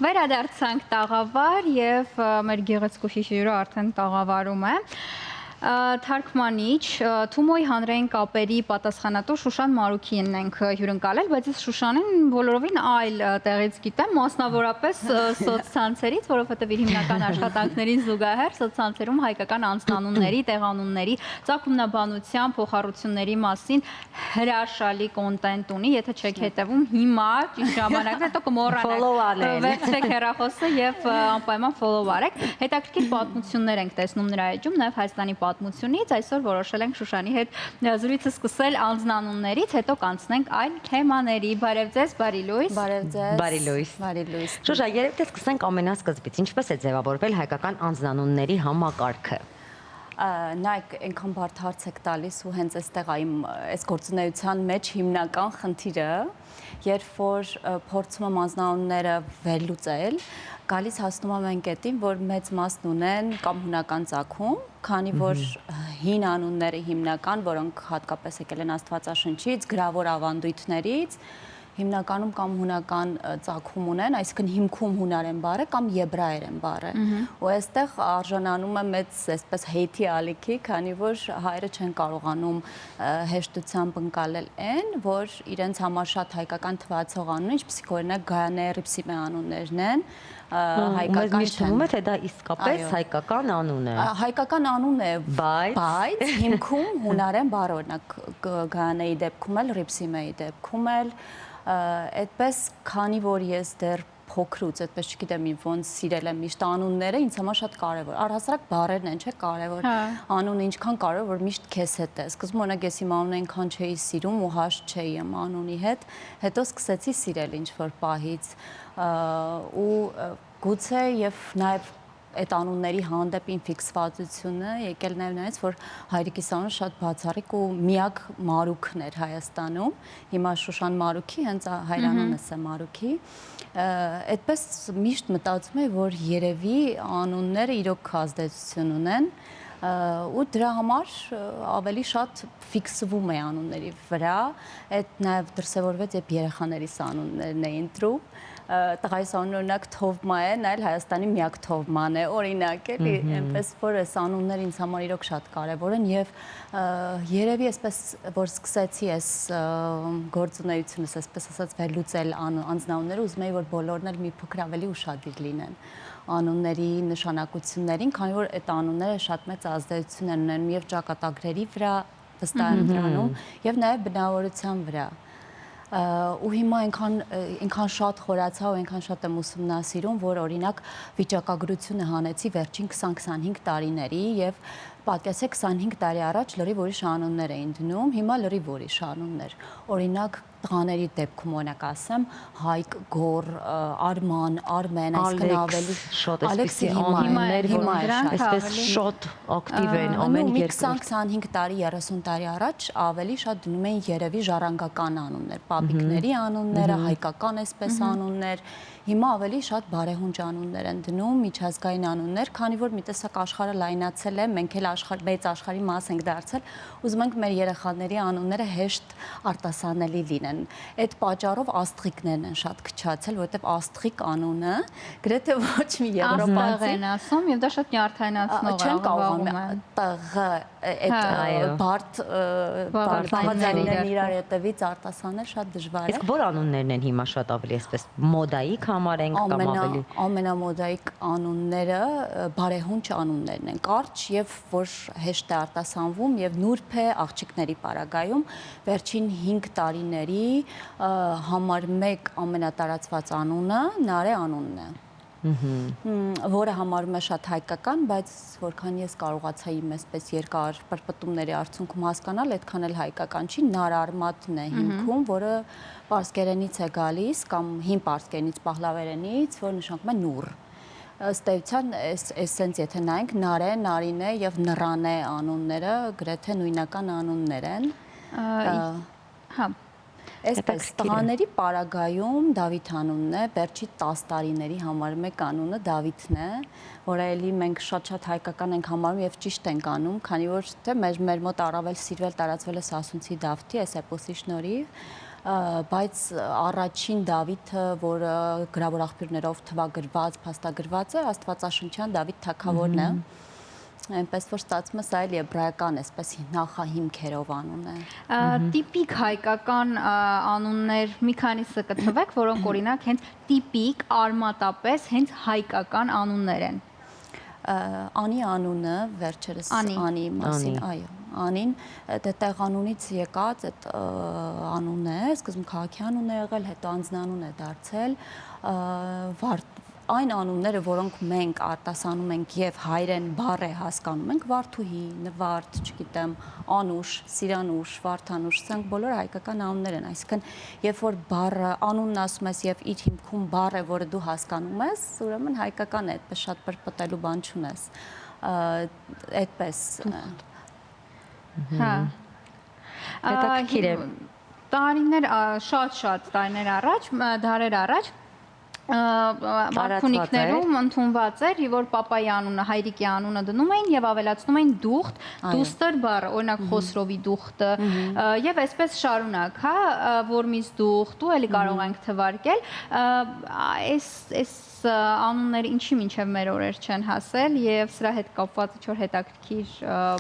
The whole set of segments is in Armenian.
Վերադարձանք տաղավար եւ մեր գեղեցկու շիշիրը արդեն տաղավարում է։ Թարգմանիչ, Թումոյի հանրային կապերի պատասխանատու Շուշան Մարուքյանն ենք հյուրընկալել, բայց ես Շուշանին բոլորովին այլ տեղից գիտեմ, մասնավորապես սոցցանցերից, որովհետև իր հիմնական աշխատանքներին զուգահեռ սոցցանցերում հայկական անձնանունների, տեղանունների, ծագումնաբանության, փոխառությունների մասին հրաշալի կոնտենտ ունի, եթե չեք հետևում հիմա, ճիշտ ժամանակն է, հետո կմոռանաք, վերցրեք հեռախոսը եւ անպայման follow արեք։ Հետաքրքիր պատմություններ ենք տեսնում նրա էջում, նաեւ Հայաստանի պատմությունից, այսօր որոշել ենք Շուշանի հետ զրույցը սկսել անձնանուններից, հետո կանցնենք այլ թեմաների։ Բարև ձեզ, բարի լույս։ Բարև ձեզ։ Բարի լույս։ Բարի լույս։ Շուշա, երբ թե սկսենք ամենասկզբից, ինչպես է ձևավորվել հայկական անձնանունների համակարգը։ Նայեք, այնքան բարդ հարց եք տալիս ու հենց այստեղ այս գործունեության մեջ հիմնական խնդիրը, երբ որ փորձում եմ անձնանունները վերլուծել, գալիս հասնում եմ այն կետին, որ մեծ մասն ունեն կամ հունական ծագում, քանի որ հին անունները հիմնական, որոնք հատկապես եկել են Աստվածաշնչից, գրավոր ավանդույթներից, հիմնականում կամ հունական ծագում ունեն, այսինքն հիմքում հունարեն բառը կամ եբրայերեն բառը։ Ու այստեղ արժանանում է մեծ այսպես հեյթի ալիքի, քանի որ հայերը չեն կարողանում հեշտությամբ ընկալել այն, որ իրենց համար շատ հայկական թվացող անուն, ինչպեսիք օրինակ Գայանե Ռիփսիմե անուններն են, հայկական չեն։ Թե դա իսկապես հայկական անուն է։ Հայկական անուն է, բայց հիմքում հունարեն բառ, օրինակ Գայանեի դեպքում էլ, Ռիփսիմեի դեպքում էլ, այդպես, քանի որ ես դեռ փոքրուց, այդպես չգիտեմ ոնց սիրել եմ միշտ անունները, ինձ համար շատ կարևոր։ Առհասարակ բառերն են, չէ՞ կարևոր։ Անունը ինչքան կարևոր, որ միշտ քեզ հետ է։ Սկզբում օրինակ ես իմ անունը այնքան չէի սիրում ու հաշտ չէի իմ անունի հետ, հետո սկսեցի սիրել ինչ-որ պահից ու գուցե եւ նաեւ այդ անունների հանդեպ ֆիքսվածությունը եկել նաև նայած, որ հայրիկիս անունը շատ բացառիկ ու միակ Մարուքն էր Հայաստանում, հիմա Շուշան Մարուքի, հենց հայրանունս է Մարուքի, այդպես միշտ մտածում եմ, որ երևի անունները իրոք ազդեցություն ունեն ու դրա համար ավելի շատ ֆիքսվում է անունների վրա, այդ նաև դրսևորվեց, երբ երեխաներիս անուններն էին ընտրում, տղայիս անունը օրինակ Թովմա է, նա էլ Հայաստանի միակ Թովման է, օրինակ էլի, այնպես որ այս անունները ինձ համար իրոք շատ կարևոր են եւ երևի այսպես որ սկսեցի այս գործունեությունս, այսպես ասած, վերլուծել անձնանունները, ուզում էի որ բոլորն էլ մի փոքր ավելի ուշադիր լինեն անունների նշանակություններին, քանի որ այդ անունները շատ մեծ ազդեցություն են ունենում եւ ճակատագրերի վրա, վստահ եմ դրանում, եւ նաեւ բնավորության վրա։ Ու հիմա այնքան շատ խորացա ու այնքան շատ եմ ուսումնասիրում, որ օրինակ վիճակագրությունը հանեցի վերջին 20-25 տարիների եւ պատկերացրեք 25 տարի առաջ լրիվ ուրիշ անուններ էին դնում, հիմա լրիվ ուրիշ անուններ։ Օրինակ տղաների դեպքում օրինակ ասեմ Հայկ, Գոր, Արման, Արմեն, այսինքն ավելի շատ էսպիսի անուններ, որ այսպես շատ ակտիվ են ամեն երկրում։ 20-25 տարի, 30 տարի առաջ ավելի շատ դնում էին երևի ժառանգական անուններ, պապիկների անունները, հայկական այսպես անուններ, հիմա ավելի շատ բարեհունչ անուններ են դնում, միջազգային անուններ, քանի որ մի տեսակ աշխարհը լայնացել է, մենք էլ մեծ աշխարհի մաս ենք դարձել, ուզում ենք մեր երեխաների անունները հեշտ արտասանելի լինեն։ Այդ պատճառով աստղիկներն են շատ քչացել, որովհետև աստղիկ անունը գրեթե ոչ մի եվրոպացի են ասում եւ դա շատ նյարդայնացնող է, չեն կարողանում տղ այդ բարդ բաղաձայներն իրար հետևից արտասանել շատ դժվար է։ Իսկ որ անուններն են հիմա շատ ավելի այսպես մոդայիկ համարենք կամ ավելի ամենամոդայիկ անունները բարեհունչ անուններն են, կարճ եւ որ հեշտ է արտասանվում եւ նուրբ է աղջիկների պարագայում վերջին 5 տարիների համար 1 ամենատարածված անունը Նարե անունն է, որը համարում է շատ հայկական, բայց որքան ես կարողացա իմ այսպես երկար պրպտումների արդյունքում հասկանալ, այդքան էլ հայկական չի, Նար Արմատն է հիմքում, որը պարսկերենից է գալիս կամ հին պարսկերենից պահլավերենից, որ նշանակում է նուռ։ Ըստ էության, էսենց եթե նայենք, Նարե, Նարինե եւ Նռանե անունները գրեթե նույնական անուններ են։ Հա։ Այսպես տղաների պարագայում Դավիթ անունն է, վերջի 10 տարիների համար 1 անունը Դավիթն է, որը էլի մենք շատ հայկական ենք համարում եւ ճիշտ ենք անում, քանի որ թե մեր մոտ առավել սիրվել տարածվել է Սասունցի Դավթի այս էպոսի շնորհիվ, բայց առաջին Դավիթը, որը գրավոր աղբյուրներով թվագրված, փաստագրված է, Աստվածաշնչյան Դավիթ թագավորն է։ Այնպես որ ստացվում է սա էլ եբրայական այսպես նախահիմքերով անուն է։ Տիպիկ հայկական անուններ մի քանիսը կթվեք, որոնք օրինակ հենց տիպիկ արմատապես հենց հայկական անուններ են։ Անի անունը վերջերս Անի մասին, այո, Անին դա տեղանունից եկած այդ անուն է, սկզբում քաղաքի անուն է եղել, հետո անձնանուն է դարձել, այն անունները, որոնք մենք արտասանում ենք եւ հայերեն բառ է հասկանում ենք, Վարդուհի, Նվարդ, չգիտեմ, Անուշ, Սիրանուշ, Վարդանուշ, սրանք բոլորը հայկական անուններ են, այսինքն երբ որ բառը անունն ասում ես եւ իր հիմքում բառ է, որը դու հասկանում ես, ուրեմն հայկական է, այդպես շատ բրբտելու բան չունես։ Այդպես Հա։ Հետաքրքիր է։ Տարիներ շատ տարիներ առաջ, դարեր առաջ Մարգոնիկներում ընդունված էր, որ պապայի անունը, հայրիկի անունը դնում էին եւ ավելացնում էին դուխտ, դուստր բառը, օրինակ Խոսրովի դուխտը եւ այսպես շարունակ, հա, Որմիզ դուխտ ու էլի կարող ենք թվարկել, այս անունները ինչի մինչև մեր օրեր չեն հասել եւ սրա հետ կապված ինչ-որ հետաքրքիր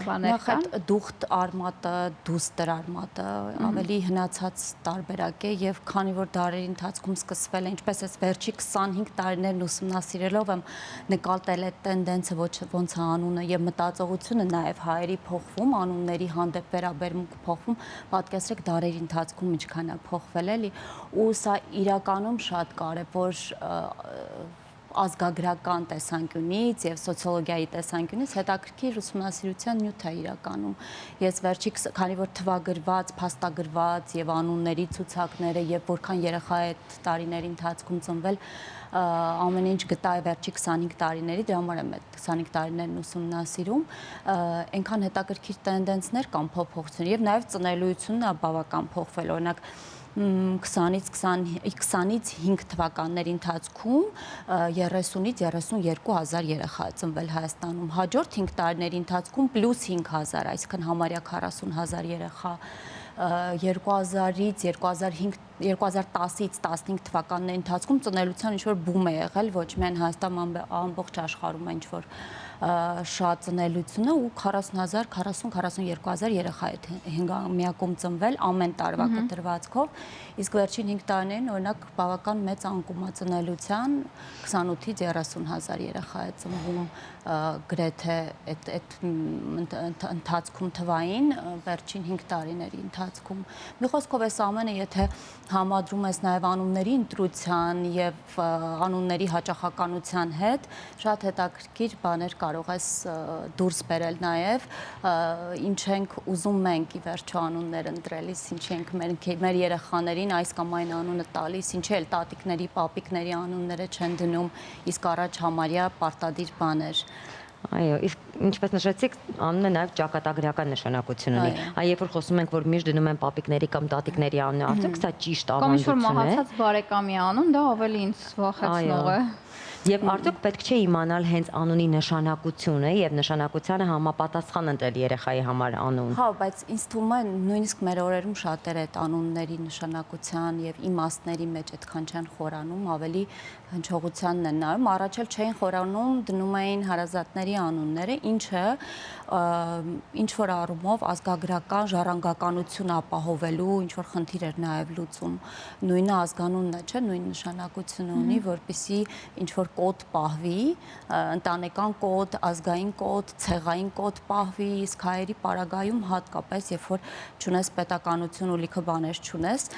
բաներ կան։ Նախ դուխտ արմատը, դուստր արմատը ավելի հնացած տարբերակ է եւ քանի որ դարերի ընթացքում սկսվել է, ինչպես էս վերջի 25 տարիներն ուսումնասիրելով եմ նկատել այդ տենդենսը, ոնց է անունը եւ մտածողությունը նաեւ հայերի փոխվում, անունների հանդեպ վերաբերմունքը փոխվում, պատկերացրեք դարերի ընթացքում ինչքան է փոխվել էլի, ու սա իրականում շատ կարեւոր ազգագրական տեսանկյունից եւ սոցիոլոգիայի տեսանկյունից հետաքրքիր ուսումնասիրության նյութ է իրականում։ Ես վերջի, քանի որ թվագրված, փաստագրված եւ անունների ցուցակները եւ որքան երեխա է այդ տարիների ընթացքում ծնվել, ամեն ինչ գտա է վերջի 25 տարիների, դրա համար եմ այդ 25 տարիներն ուսումնասիրում, այնքան հետաքրքիր տենդենսներ կան փոփոխություն եւ նաեւ ծնելիությունն է բավական փոխվել, օրինակ 20-ից 5 թվականների ընթացքում 30-ից 32,000 երեխա է ծնվել Հայաստանում, հաջորդ 5 տարիների ընթացքում պլյուս 5,000, այսինքն համարյա 40,000 երեխա 2000-ից 2010-ից 15 թվականների ընթացքում ծնելիության ինչ-որ բում է եղել, ոչ միայն Հայաստանում, ամբողջ աշխարհում է ինչ-որ շատ ծնելիությունը ու 40,000, 40-42,000 երեխա է հնգամյակում ծնվել ամեն տարվա կտրվածքով, իսկ վերջին 5 տարիներին օրինակ բավական մեծ անկում է ծնելիության 28-ից 30,000 երեխա է ծնվում գրեթե այդ ընթացքում թվային վերջին 5 տարիների ընթացքում։ Մի խոսքով այս ամենը եթե համադրում ես նաև անունների ընտրության եւ անունների հաճախականության հետ, շատ հետաքրքիր բաներ կարող ես դուրս բերել նաև ինչ ենք ուզում մենք ի վերջո անուններ ընտրելիս, ինչ ենք մեր երեխաներին այս կամ այն անունը տալիս, ինչ էլ տատիկների, պապիկների անունները չեն դնում, իսկ առաջ համարյա պարտադիր բաներ։ Այո, իսկ ինչպես նշեցիք, անունը նաև ճակատագրական նշանակություն ունի։ Այ երբ որ խոսում ենք, որ միշտ դնում են պապիկների կամ տատիկների անունը, արդյոք սա ճիշտ ավանդություն է։ Կամ ինչ-որ մահացած բարեկամի անուն, դա ավելի ինձ վախեցնող է։ Եվ արդյոք պետք չէ իմանալ հենց անունի նշանակությունը եւ նշանակությանը համապատասխան ընտրել երեխայի համար անուն։ Հա, բայց ինձ թվում է նույնիսկ մեր օրերում շատեր այդ անունների նշանակության եւ իմաստների մեջ այդքան չեն խորանում, ավելի հնչողությանն են նայում, առաջ էլ չէին խորանում, դնում էին հարազատների անունները, ինչը ինչ որ առումով ազգագրական ժառանգականություն ապահովելու ինչ որ խնդիր էր նաև լուծում։ Նույնը ազգանունն է, չէ, նույն նշանակությունը ունի, որպեսզի ինչ որ կոդ պահվի, ընտանեկան կոդ, ազգային կոդ, ցեղային կոդ պահվի, իսկ հայերի պարագայում հատկապես, երբ որ չունես պետականություն ու լիքը բաներ չունես,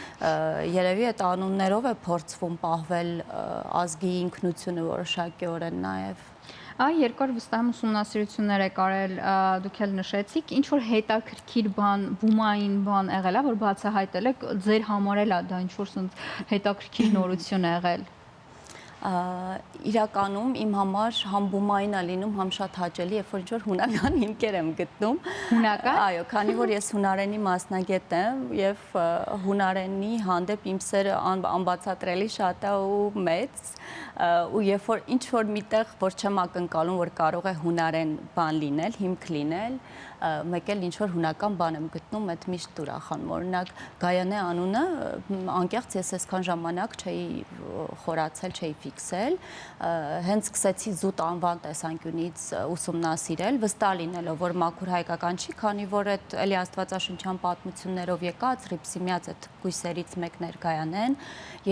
երևի այդ անուններով է փորձվում պահվել ազգի ինքնությունը որոշակիորեն նաև։ Այ երկար վստահ ուսումնասիրություններ եք արել, դուք էլ նշեցիք, ինչ որ հետաքրքիր բան, բումային բան եղել է, որ բացահայտել եք, ձեր համար էլ է դա ինչ որ հետաքրքիր նորություն եղել։ իրականում իմ համար համ բումային է լինում, համ շատ հաճելի, երբ որ ինչ-որ հունական հիմքեր եմ գտնում։ Հունական։ Այո, քանի որ ես հունարենի մասնագետ եմ եւ հունարենի հանդեպ իմ սերը անբացատրելի շատ է ու մեծ, ու երբ որ ինչ որ միտեղ որ չեմ ակնկալում, որ կարող է հունարեն բան լինել, հիմք լինել, մեկ էլ ինչ որ հունական բան եմ գտնում, այդ միշտ ուրախանում։ Օրինակ Գայանե անունը անկեղծ ես այսքան ժամանակ չէի խորացել, չէի ֆիքսել, հենց սկսեցի զուտ անվան տեսանկյունից ուսումնասիրել, վստահ լինելով, որ մաքուր հայկական չի, քանի որ այդ էլի աստվածաշնչյան պատմություններով եկած ռիփսիմիած այդ գույսերից մեկն էր Գայանեն,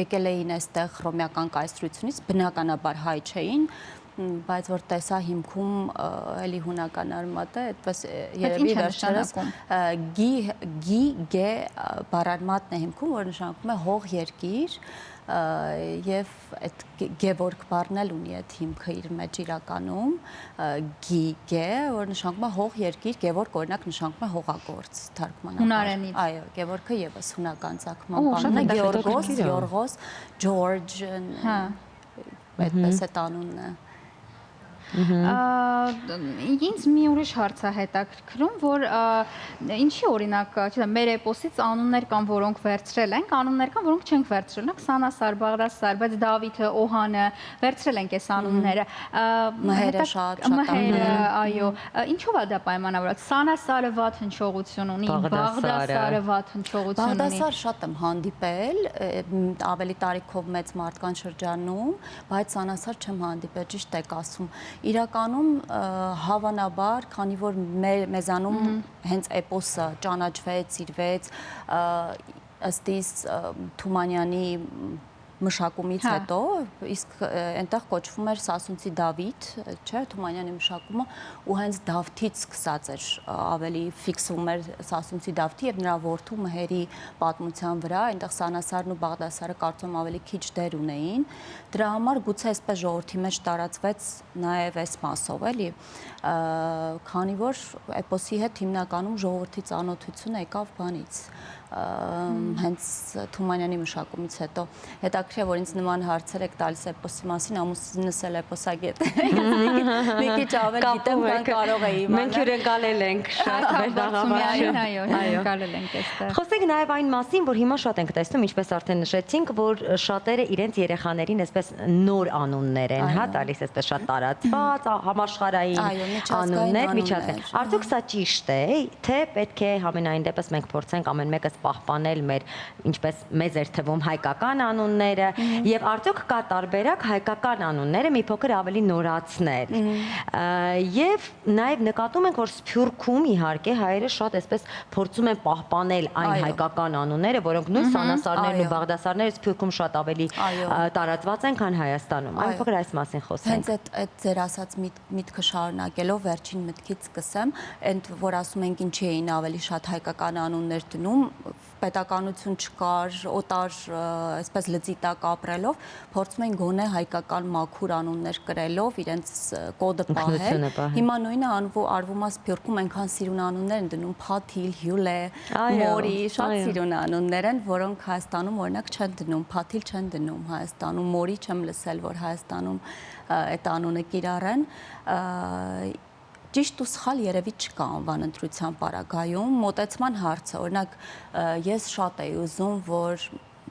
եկել էին այստեղ հռոմեական կայսրությունից, բնականաբար հայ չէին, բայց որ տեսա հիմքում էլի հունական արմատ է, այդպես երևի վերջերս գե բառարմատն է հիմքում, որ նշանակում է հող երկիր, եւ այդ գևորգ բառն էլ ունի այդ հիմքը իր մեջ իրականում, գե, որ նշանակում է հող երկիր, գևորգ օրինակ նշանակում է հողագործ թարգմանաբար։ Հունարենից։ Այո, գևորգը եւս հունական ծագման բառն է, Գեորգոս, Գյորգոս, Ջորջ, այդպես է անունն է։ Ինձ մի ուրիշ հարց է հետաքրքրում, որ ինչի օրինակ, չգիտեմ, մեր էպոսից անուններ կան, որոնք վերցրել ենք, անուններ կան, որոնք չենք վերցրել, օրինակ Սանասար, Բաղդասար, բայց Դավիթը, Օհանը վերցրել ենք այս անունները։ Մհերը շատ Մհերը, այո, ինչով է դա պայմանավորված։ Սանասարը վատ հնչողություն ունի, Բաղդասարը վատ հնչողություն ունի։ Բաղդասար շատ եմ հանդիպել, ավելի տարիքով մեծ մարդկանց շրջանում, բայց Սանասար չեմ հանդիպել, ճիշտ եք ասում։ Իրականում հավանաբար, քանի որ մեզանում հենց էպոսը ճանաչվեց, սիրվեց, ըստ իս Թումանյանի մշակումից հետո, իսկ այնտեղ կոչվում էր Սասունցի Դավիթ, չէ, Թումանյանի մշակումը, ու հենց Դավթից սկսած էր ավելի ֆիքսվում էր Սասունցի Դավթի եւ նրա որդու Մհերի պատմության վրա, այնտեղ Սանասարն ու Բաղդասարը կարծում ավելի քիչ դեր ունեին։ Դրա համար գուցե այսպես ժողովրդի մեջ տարածվեց նաեւ այս մասով, էլի, քանի որ էպոսի հետ հիմնականում ժողովրդի ծանոթությունը եկավ բանից հենց Թումանյանի մշակումից հետո հետաքրքիր է որ ինձ նման հարցեր եք տալիս էպոսի մասին ամուսինս էլ էպոսագետ մի քիչ ավելի գիտեմ կան կարող է իմանալ մենք հյուրընկալել ենք շատ Բաղդասարյանին, այո, հյուրընկալել ենք այստեղ։ Խոսենք նաև այն մասին, որ հիմա շատ ենք տեսնում, ինչպես արդեն նշեցինք, որ շատերը իրենց երեխաներին այսպես նոր անուններ են, հա, տալիս այսպես շատ տարածված, համաշխարհային անուններ, միջազգային։ Արդյոք սա ճիշտ է, թե պետք է համենայն դեպս մենք փորձենք ամեն մեկս պահպանել մեր ինչպես մեծ էր թվում հայկական անունները եւ արդյոք կա տարբերակ հայկական անունները մի փոքր ավելի նորացնել եւ նաեւ նկատում ենք որ Սփյուռքում իհարկե հայերը շատ այսպես փորձում են պահպանել այն հայկական անունները որոնք նույն Սանասարներն ու Բաղդասարները Սփյուռքում շատ ավելի տարածված են քան Հայաստանում այն փոքր այս մասին խոսենք հենց այդ ձեր ասած միտքը շարունակելով վերջին մտքից սկսեմ այնդ որ ասում ենք ինչի էին ավելի շատ հայկական անուններ դնում պետականություն չկար, օտար, այսպես լծի տակ ապրելով, փորձում են գոնե հայկական մաքուր անուններ կրելով իրենց կոդը պահել։ Հիմա նույնը արվում է Սփյուռքում, այնքան սիրուն անուններ են դնում, Փաթիլ, Հյուլե, Մորի, շատ սիրուն անուններ են, որոնք Հայաստանում օրինակ չեն դնում, Փաթիլ չեն դնում Հայաստանում, Մորի չեմ լսել, որ Հայաստանում այդ անունը կիրառեն։ Ճիշտ ու սխալ երևի չկա անվան ընտրության պարագայում, մոտեցման հարցը, օրինակ ես շատ էի ուզում, որ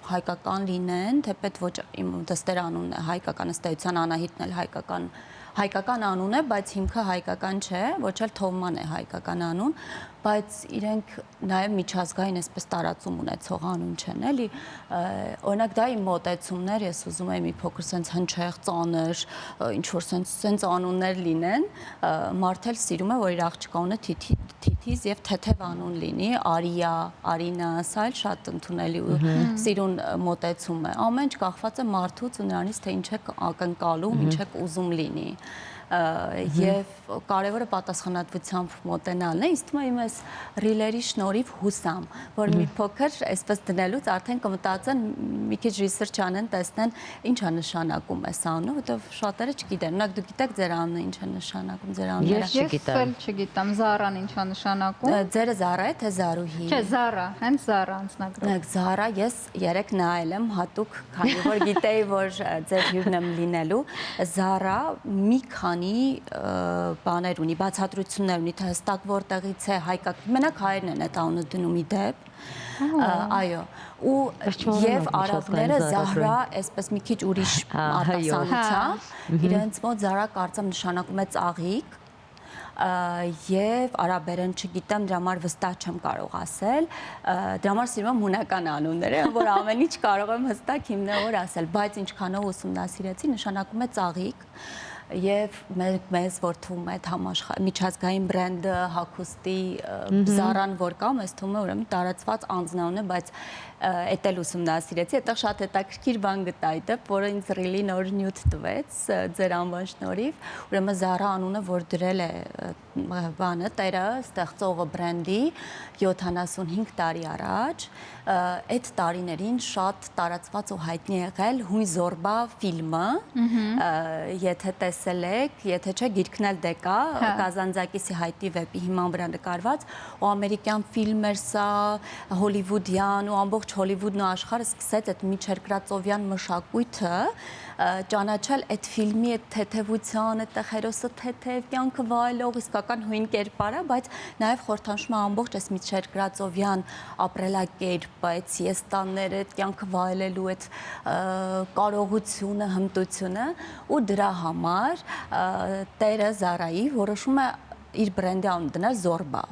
հայկական լինեն, թեպետ ոչ իմ դստեր անունն է հայկական, ըստ էության Անահիտն էլ հայկական անուն է, բայց հիմքը հայկական չէ, ոչ էլ Թովման է հայկական անուն, բայց իրենք նաև միջազգային այսպես տարածում ունեցող անուն չեն, էլի, օրինակ դա իմ մոտեցումներ, ես ուզում եմ մի փոքր սենց հնչեղ, ծանր, ինչ-որ սենց անուններ լինեն, մարդ էլ սիրում է, որ իր աղջկա ունը թիթիզ և թեթև անուն լինի, Արիա, Արինա, սա էլ շատ ընդունելի ու սիրուն մոտեցում է, ամեն ինչ կախված է մարդուց ու նրանից, թե ինչ եք ակնկալում, ինչ եք ուզում լինի։ եւ կարևորը պատասխանատվությամբ մոտենալն է, ինձ թվում է իմ այս ռիլերի շնորհիվ հուսամ, որ մի փոքր այսպես դնելուց արդեն կմտածեն մի քիչ research անեն, տեսնեն ինչ է նշանակում այս անունը, որովհետեւ շատերը չգիտեն։ Օրինակ դուք գիտեք ձեր անունը ինչ է նշանակում, ձեր անունը։ Ես էլ չգիտեմ, Զարան ինչ է նշանակում։ Ձերը Զարա է, թե Զարուհի։ Չէ, Զարա, հենց Զարա անձնագրով։ Զարա, ես երեք նայել եմ հատուկ, քանի որ գիտեի, որ ձեր հյուրն եմ լինելու։ Զարա մի քանի բաներ ունի, բացատրություններ ունի, թե հստակ որտեղից է հայկական։ Մենակ հայերն են այդ անունը դնում ի դեպ։ Այո, ու եւ արաբները Զահրա այսպես մի քիչ ուրիշ արտասանությամբ իրենց մոտ Զարա կարծեմ նշանակում է ծաղիկ եւ արաբերեն չգիտեմ, դրա համար վստահ չեմ կարող ասել, դրա համար սիրում եմ հունական անունները, որ ամեն ինչ կարող եմ հստակ հիմնավոր ասել, բայց ինչքանով ուսումնասիրեցի, նշանակում է ծաղիկ եւ մեզ որ թվում է միջազգային բրենդը հագուստի Զարան որ կա, մեզ թվում է ուրեմն տարածված անձնանուն է, բայց էդ էլ ուսումնասիրեցի, այդտեղ շատ հետաքրքիր բան գտա այդտեղ, որը ինձ ռիլի նոր նյութ տվեց ձեր անվան շնորհիվ, ուրեմն Զարա անունը որ դրել է բանը տերը, ստեղծողը բրենդի 75 տարի առաջ, այդ տարիներին շատ տարածված ու հայտնի եղել Հույն Զորբա ֆիլմը, եթե տեսել եք, եթե չէ գիրքն էլ դե կա, Կազանձակիսի հայտի վեպի հիման վրա նկարված, ու ամերիկյան ֆիլմ էր սա, հոլիվուդյան ու ամբողջ Հոլիվուդն ու աշխարհը սկսեց այդ միջերկրածովյան մշակույթը ճանաչել այդ ֆիլմի այդ թեթևության, այդ հերոսը թեթև կյանքը վայելող իսկական հույն կերպար է, բայց նաև խորհրդանշում է ամբողջ այս միջերկրածովյան ապրելակերպը, այդ սիեստաները, այդ կյանքը վայելելու այդ կարողությունը, հմտությունը ու դրա համար տերը Զարայի որոշում է իր բրենդի անուն դնել Զորբա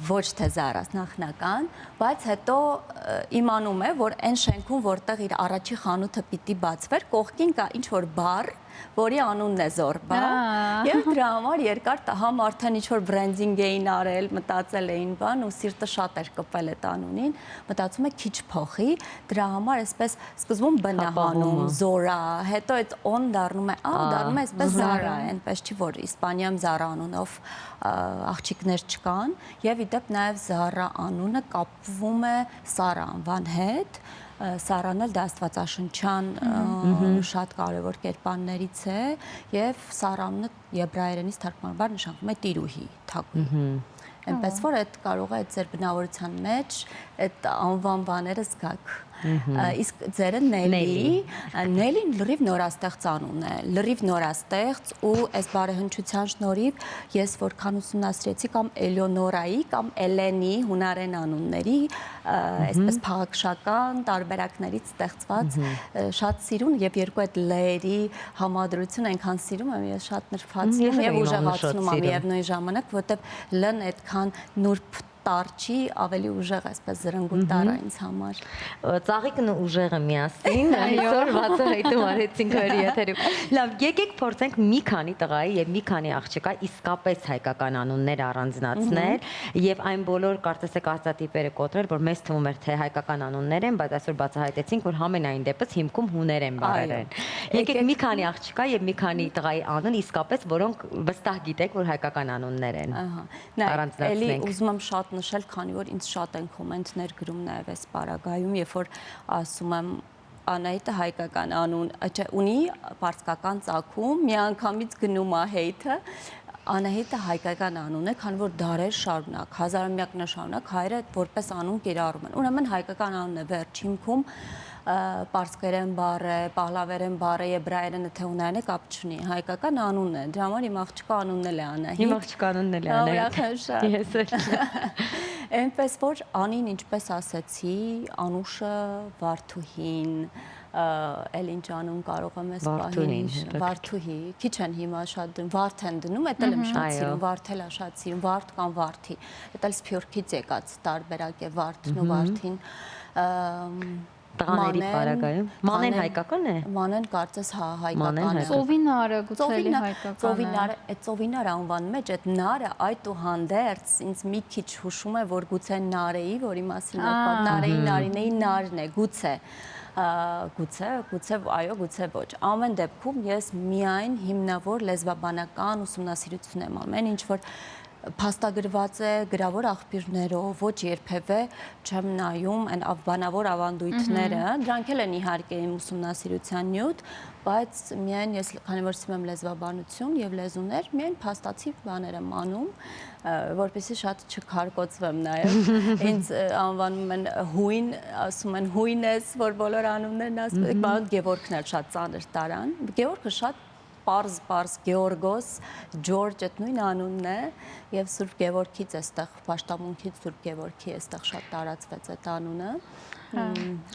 ոչ թե Զարաս նախնական, բայց հետո իմանում է, որ այն շենքում, որտեղ իր առաջի խանութը պիտի բացվեր, կողքին կա ինչ-որ բար, որի անունն է Զորբա, եւ դրա համար երկար համ արդեն ինչ-որ բրենդինգ էին արել, մտածել էին բան ու սիրտը շատ էր կպել այդ անունին, մտածում է քիչ փոխի, դրա համար այսպես սկզբում բնահանում Զորա, հետո այդ on դառնում է դառնում է այսպես Զարա, այնպես չի որ Իսպանիայում Զարա անունով աղջիկներ չկան եւ իդեպ նաեւ Զարա անունը կապվում է Սարա անվան հետ Սարան էլ դա աստվածաշնչյան շատ կարևոր կերպարներից է եւ Սարանը եբրայերենից թարգմանաբար նշանակում է տիրուհի, թագուհի։ Այնպես որ այդ կարող է այդ ձեր բնավորության մեջ այդ անվան բաները զգաք։ Իսկ ձերը Նելին լրիվ նորաստեղծ անուն է, լրիվ նորաստեղծ ու այս բարեհնչության շնորհիվ ես որքան ուսումնասիրեցի կամ Էլեոնորայի կամ Էլենի հունարեն անունների այսպես փաղաքշական տարբերակներից ստեղծված շատ սիրուն եւ երկու այդ լերի համադրություն այնքան սիրում եմ, ես շատ նրբացնում եւ ուժեղացնում եմ միևնույն ժամանակ, որտեւ լն այդքան նուրբ տարչի ավելի ուժեղ այսպես զրնգուն տարա ինձ համար։ Ծաղիկն ու ուժեղը միասին, այսօր բացահայտում արեցինք հերի եթերում։ Լավ, եկեք փորձենք մի քանի տղայի եւ մի քանի աղջկա իսկապես հայկական անուններ առանձնացնել եւ այն բոլոր կարծես եք արծաթիպերը կոտրել, որ մեզ թվում էր թե հայկական անուններ են, բայց այսօր բացահայտեցինք, որ համենայն դեպս հիմքում հուներեն բառեր են։ Եկեք մի քանի աղջկա եւ մի քանի տղայի անուն իսկապես, որոնք վստահ գիտեք, որ հայկական անուններ են։ Առանձնացնենք։ Ուզում եմ շատ նշել, քանի որ ինձ շատ են կոմենտներ գրում նաև այս պարագայում, երբ որ ասում եմ Անահիտը հայկական անուն, չէ, ունի պարսկական ծագում, միանգամից գնում է հեյթը, Անահիտը հայկական անուն է, քանի որ դարեր շարունակ, հազարամյակներ շարունակ հայերը որպես անուն կիրառում են։ Ուրեմն հայկական անունն է վերջ հիմքում պարսկերեն բառ է, պահլավերեն բառ է, եբրայերենը թե հունարենը է կապ չունի, հայկական անունն է, դրա համար իմ աղջկա անունն էլ է Անահիտ։ Իմ աղջկա անունն էլ է Անահիտ։ Ես էլ։ Այնպես որ Անին, ինչպես ասեցի, Անուշը, Վարդուհին, էլ ինչ անուն կարող եմ ես պահին, Վարդուհի, քիչ են հիմա շատ դնում, Վարդ են դնում, էդ էլ եմ շատ սիրում, Վարդել է շատ սիրում, Վարդ կամ Վարդի, էդ էլ Սփյուռքից եկած տարբերակ է Վարդն ու Վարդին։ Տղաների պարագայում Մանեն հայկական է։ Մանեն կարծես հայկական է։ Ծովինարը գուցե հայկական է։ Ծովինարը, այդ Ծովինար անվանում մեջ այդ նարը այդուհանդերձ ինձ մի քիչ հուշում է, որ գուցե Նարեի, որի մասին Նարեի Նարինեի նարն է, գուցե Գուցե այո, գուցե ոչ։ Ամեն դեպքում ես միայն հիմնավոր լեզվաբանական ուսումնասիրություն եմ ամեն ինչ որ փաստագրված է գրավոր աղբյուրներով, ոչ երբևէ չեմ նայում այն բանավոր ավանդույթները, դրանք էլ են իհարկե իմ ուսումնասիրության նյութ, բայց միայն ես քանի որ սիրում եմ լեզվաբանություն եւ լեզուներ, միայն փաստացի բաներ եմ անում, որպեսզի շատ չքարկոծվեմ նաեւ։ Ինձ անվանում են հույն, ասում են հույն ես, որ բոլոր անուններն ասում, բան Գևորգն էլ շատ ծանր տարան։ Գևորգը շատ պարզ Գեորգոս, Ջորջ այդ նույն անունն է եւ Սուրբ Գևորգից էստեղ Պաշտամունքից Սուրբ Գևորգի էստեղ շատ տարածվեց այդ անունը։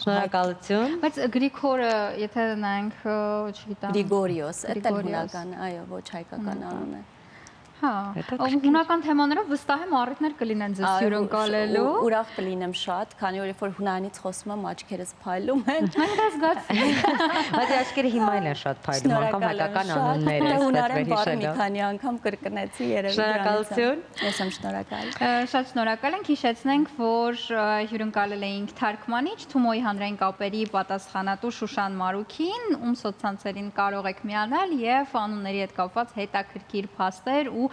Շնորհակալություն։ Բայց Գրիգորը, եթե նայենք, չգիտեմ։ Գրիգորիոս, դա հունական, այո, ոչ հայկական անուն է։ Հա, հունական թեմաներով վստահ եմ առիթներ կլինեն ձեզ հյուրընկալելու։ Ուրախ կլինեմ շատ, քանի որ հունանից խոսում եմ, աչքերս փայլում են։ Դա զգացի։ Բայց աչքերը հիմա էլ են շատ փայլում, անգամ հայկական անունները հունարեն բառ մի վերհիշելով։ քանի անգամ կրկնեցի երևի։ Շնորհակալություն։ Ես եմ շնորհակալ։ Շատ շնորհակալ ենք, հիշեցնենք, որ հյուրընկալել էինք թարգմանիչ Թումոյի հանրային կապերի պատասխանատու Շուշան Մարուքին, ում սոցցանցերին կարող եք միանալ եւ անունների հետ կապված հետաքրքիր փաստեր ու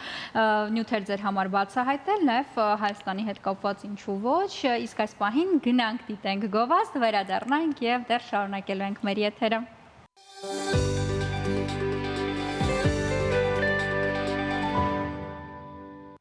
նյութեր ձեր համար բացահայտել, նաև Հայաստանի հետ կապված ինչու ոչ, իսկ այս պահին գնանք դիտենք գովազդ, վերադառնանք եւ դեռ շարունակելու ենք մեր եթերը։